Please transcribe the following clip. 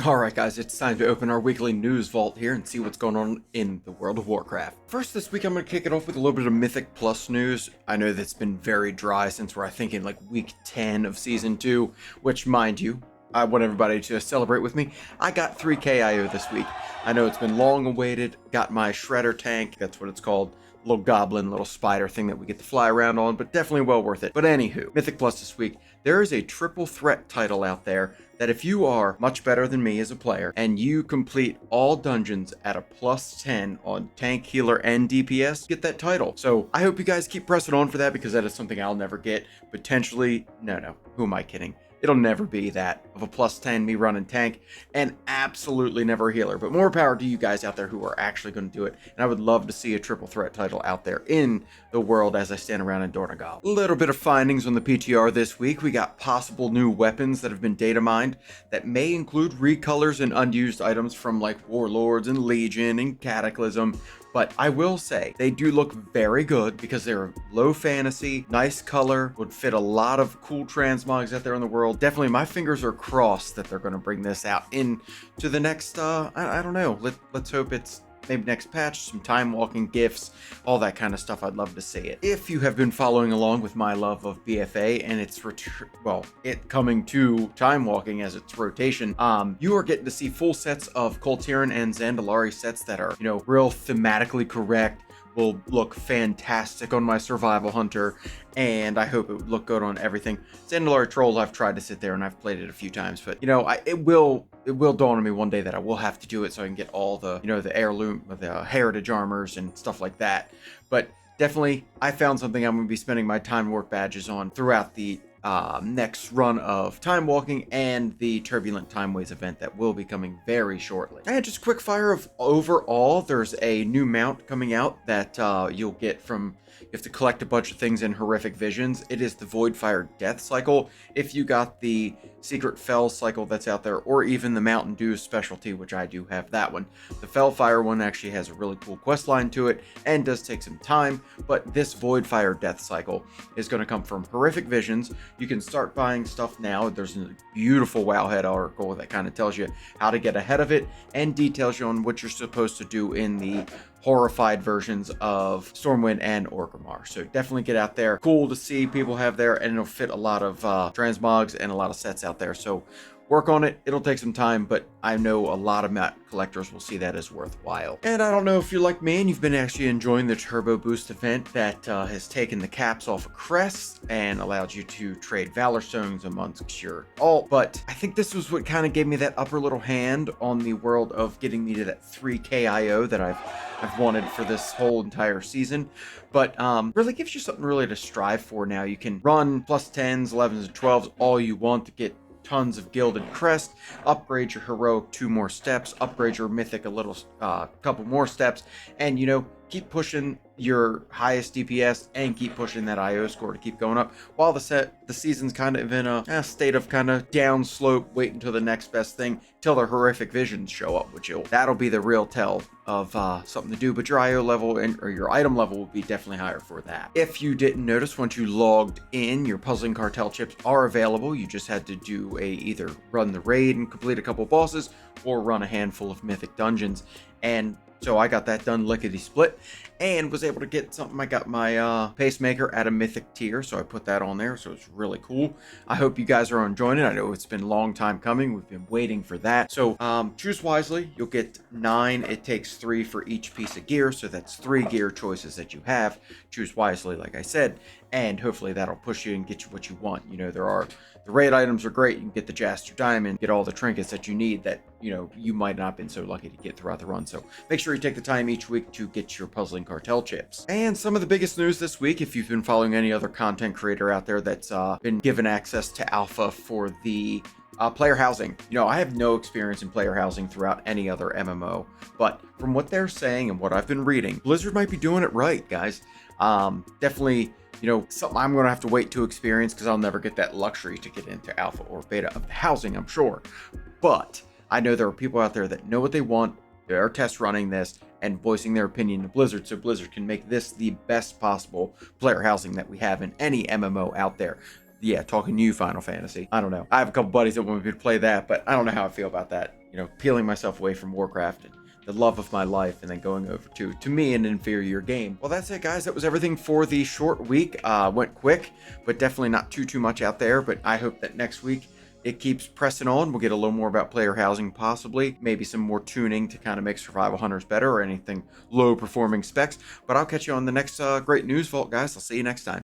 Alright guys, it's time to open our weekly news vault here and see what's going on in the world of Warcraft. First this week I'm going to kick it off with a little bit of Mythic Plus news. I know that's been very dry since we're I think in like week 10 of Season 2, which mind you, I want everybody to celebrate with me. I got 3k IO this week. I know it's been long awaited, got my Shredder tank, that's what it's called. Little goblin, little spider thing that we get to fly around on, but definitely well worth it. But anywho, Mythic Plus this week, there is a triple threat title out there that if you are much better than me as a player and you complete all dungeons at a plus 10 on tank, healer, and DPS, get that title. So I hope you guys keep pressing on for that because that is something I'll never get. Potentially, no, who am I kidding? It'll never be that of a plus 10 me running tank and absolutely never a healer. But more power to you guys out there who are actually going to do it. And I would love to see a triple threat title out there in the world as I stand around in Dornagal. A little bit of findings on the PTR this week. We got possible new weapons that have been data mined that may include recolors and unused items from like Warlords and Legion and Cataclysm. But I will say they do look very good because they're low fantasy, nice color, would fit a lot of cool transmogs out there in the world. Definitely my fingers are crossed that they're going to bring this out into the next, I don't know, let's hope it's maybe next patch, some time walking gifts, all that kind of stuff. I'd love to see it. If you have been following along with my love of BFA and its it coming to time walking as its rotation, you are getting to see full sets of Koltiran and Zandalari sets that are, real thematically correct, will look fantastic on my survival hunter, and I hope it would look good on everything. Zandalari Trolls, I've tried to sit there and I've played it a few times, but it will dawn on me one day that I will have to do it so I can get all the the heirloom, the heritage armors and stuff like that. But definitely, I found something I'm going to be spending my time work badges on throughout the next run of time walking and the Turbulent Timeways event that will be coming very shortly. And just quick fire of overall, there's a new mount coming out that you'll get from, you have to collect a bunch of things in Horrific Visions. It is the Voidfire Death Cycle. If you got the Secret Fell cycle that's out there, or even the Mountain Dew specialty, which I do have that one. The Fellfire one actually has a really cool quest line to it and does take some time, but this Voidfire Death Cycle is going to come from Horrific Visions. You can start buying stuff now. There's a beautiful Wowhead article that kind of tells you how to get ahead of it and details you on what you're supposed to do in the horrified versions of Stormwind and Orgrimmar. So definitely get out there. Cool to see people have there, and it'll fit a lot of transmogs and a lot of sets out there. So work on it. It'll take some time, but I know a lot of map collectors will see that as worthwhile. And I don't know if you're like me and you've been actually enjoying the Turbo Boost event that has taken the caps off of crests and allowed you to trade Valor Stones amongst your alt. But I think this was what kind of gave me that upper little hand on the world of getting me to that 3k IO that I've wanted for this whole entire season. But really gives you something really to strive for now. You can run plus 10s, 11s, and 12s all you want to get tons of gilded crest, upgrade your heroic 2 more steps, upgrade your mythic a little couple more steps, and keep pushing your highest DPS and keep pushing that IO score to keep going up while the season's kind of in a state of kind of down slope, wait until the next best thing till the Horrific Visions show up, which that'll be the real tell of something to do. But your IO level or your item level will be definitely higher for that. If you didn't notice, once you logged in, your Puzzling Cartel chips are available. You just had to do either run the raid and complete a couple bosses or run a handful of mythic dungeons. And so I got that done lickety split and was able to get something. I got my pacemaker at a mythic tier, so I put that on there, so it's really cool. I hope you guys are enjoying it. I know it's been a long time coming. We've been waiting for that. So choose wisely. You'll get 9. It takes 3 for each piece of gear, so that's 3 gear choices that you have. Choose wisely, like I said, and hopefully that'll push you and get you what you want. The raid items are great. You can get the Jaster Diamond, get all the trinkets that you need that you might not have been so lucky to get throughout the run. So make sure you take the time each week to get your Puzzling Cartel chips. And some of the biggest news this week, if you've been following any other content creator out there that's been given access to alpha for the player housing. I have no experience in player housing throughout any other MMO, but from what they're saying and what I've been reading, Blizzard might be doing it right, guys. Definitely, something I'm going to have to wait to experience because I'll never get that luxury to get into alpha or beta of the housing, I'm sure. But I know there are people out there that know what they want. They are test running this and voicing their opinion to Blizzard so Blizzard can make this the best possible player housing that we have in any MMO out there. yeah, talking new Final Fantasy. I don't know. I have a couple buddies that want me to play that, but I don't know how I feel about that. You know, peeling myself away from Warcraft and the love of my life and then going over to me an inferior game. Well, that's it, guys. That was everything for the short week. Went quick, but definitely not too much out there. But I hope that next week it keeps pressing on. We'll get a little more about player housing, possibly. Maybe some more tuning to kind of make survival hunters better or anything low performing specs. But I'll catch you on the next great news vault, guys. I'll see you next time.